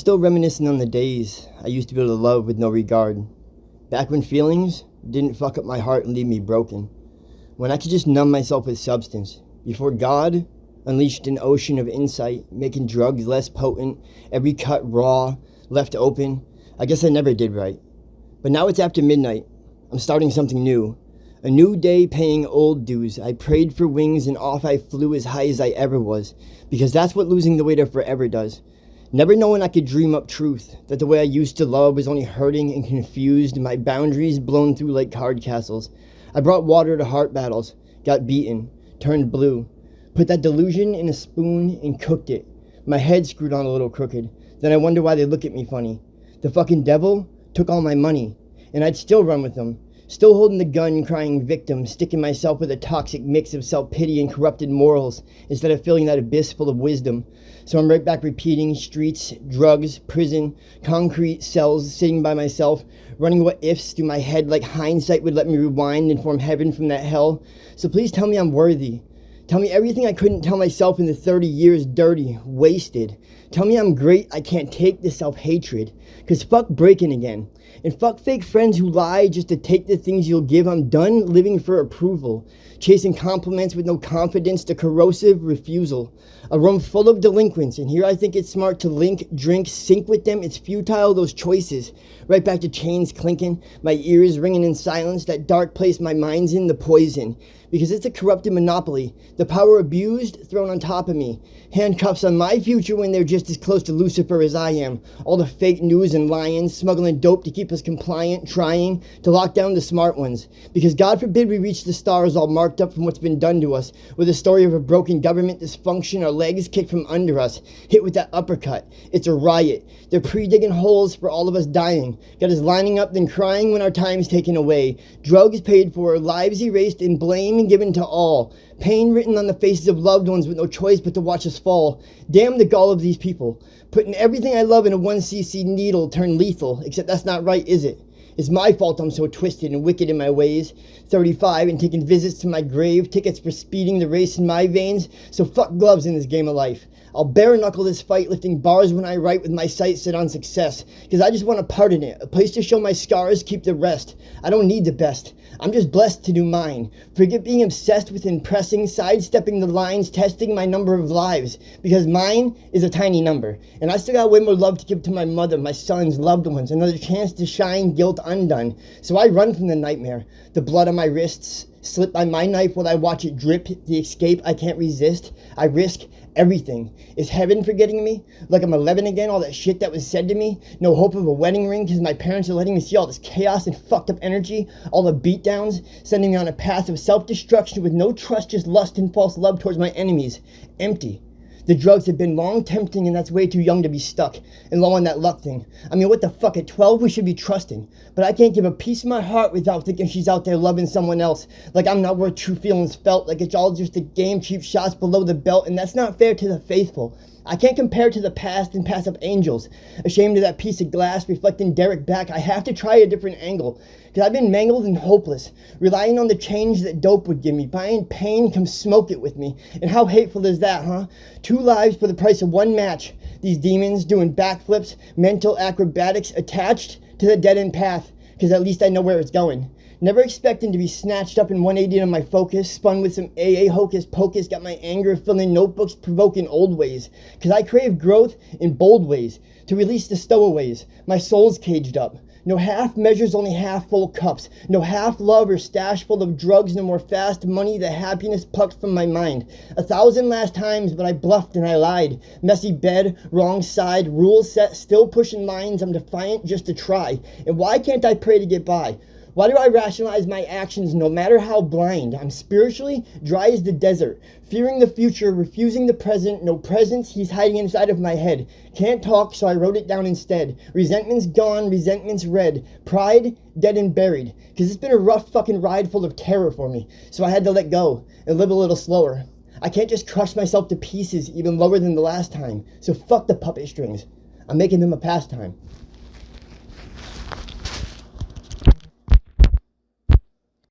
still reminiscing on the days I used to be able to love with no regard. Back when feelings didn't fuck up my heart and leave me broken. When I could just numb myself with substance. Before God unleashed an ocean of insight, making drugs less potent, every cut raw, left open. I guess I never did right. But now it's after midnight. I'm starting something new. A new day paying old dues. I prayed for wings and off I flew as high as I ever was. Because that's what losing the weight of forever does. Never knowing I could dream up truth, that the way I used to love was only hurting and confused, my boundaries blown through like card castles. I brought water to heart battles, got beaten, turned blue, put that delusion in a spoon and cooked it. My head screwed on a little crooked, then I wonder why they look at me funny. The fucking devil took all my money, and I'd still run with them. Still holding the gun, crying victim, sticking myself with a toxic mix of self-pity and corrupted morals instead of filling that abyss full of wisdom. So I'm right back repeating streets, drugs, prison, concrete cells, sitting by myself, running what ifs through my head like hindsight would let me rewind and form heaven from that hell. So please tell me I'm worthy. Tell me everything I couldn't tell myself in the 30 years dirty, wasted. Tell me I'm great, I can't take the self-hatred. Cause fuck breaking again. And fuck fake friends who lie just to take the things you'll give. I'm done living for approval. Chasing compliments with no confidence, the corrosive refusal. A room full of delinquents, and here I think it's smart to link, drink, sync with them. It's futile, those choices. Right back to chains clinking, my ears ringing in silence, that dark place my mind's in, the poison. Because it's a corrupted monopoly. The power abused, thrown on top of me. Handcuffs on my future when they're just as close to Lucifer as I am. All the fake news and lying, smuggling dope to keep us compliant, trying to lock down the smart ones. Because God forbid we reach the stars all marked up from what's been done to us. With a story of a broken government dysfunction, our legs kicked from under us. Hit with that uppercut. It's a riot. They're pre-digging holes for all of us dying. Got us lining up then crying when our time's taken away. Drugs paid for, lives erased, and blame given to all. Pain written on the faces of loved ones with no choice but to watch us fall. Damn the gall of these people. Putting everything I love in a 1cc needle turned lethal. Except that's not right, is it? It's my fault I'm so twisted and wicked in my ways. 35 and taking visits to my grave. Tickets for speeding the race in my veins. So fuck gloves in this game of life. I'll bare knuckle this fight, lifting bars when I write with my sights set on success. Cause I just want a part in it. A place to show my scars, keep the rest. I don't need the best. I'm just blessed to do mine. Forget being obsessed with impressing, sidestepping the lines, testing my number of lives. Because mine is a tiny number. And I still got way more love to give to my mother, my sons, loved ones. Another chance to shine, guilt undone. So I run from the nightmare. The blood on my wrists, slit by my knife while I watch it drip. The escape I can't resist. I risk everything. Is heaven forgetting me? Like I'm 11 again, all that shit that was said to me? No hope of a wedding ring because my parents are letting me see all this chaos and fucked up energy, all the beatdowns, sending me on a path of self-destruction with no trust, just lust and false love towards my enemies. Empty. The drugs have been long tempting and that's way too young to be stuck and low on that luck thing. I mean, what the fuck, at 12 we should be trusting. But I can't give a piece of my heart without thinking she's out there loving someone else. Like I'm not worth true feelings felt, like it's all just a game, cheap shots below the belt, and that's not fair to the faithful. I can't compare to the past and pass up angels. Ashamed of that piece of glass reflecting Derek back, I have to try a different angle. Cause I've been mangled and hopeless, relying on the change that dope would give me. Buying pain, come smoke it with me. And how hateful is that, huh? 2 lives for the price of 1 match. These demons doing backflips, mental acrobatics attached to the dead end path. Cause at least I know where it's going. Never expecting to be snatched up in 180 on my focus, spun with some AA hocus pocus, got my anger filling notebooks, provoking old ways. Cause I crave growth in bold ways, to release the stowaways. My soul's caged up. No half measures, only half full cups. No half love or stash full of drugs, no more fast money, the happiness plucked from my mind. 1,000 last times, but I bluffed and I lied. Messy bed, wrong side, rules set, still pushing lines. I'm defiant just to try. And why can't I pray to get by? Why do I rationalize my actions no matter how blind? I'm spiritually dry as the desert, fearing the future, refusing the present. No presence, he's hiding inside of my head. Can't talk, so I wrote it down instead. Resentment's gone, resentment's red. Pride, dead and buried. Cause it's been a rough fucking ride full of terror for me. So I had to let go and live a little slower. I can't just crush myself to pieces even lower than the last time. So fuck the puppet strings. I'm making them a pastime.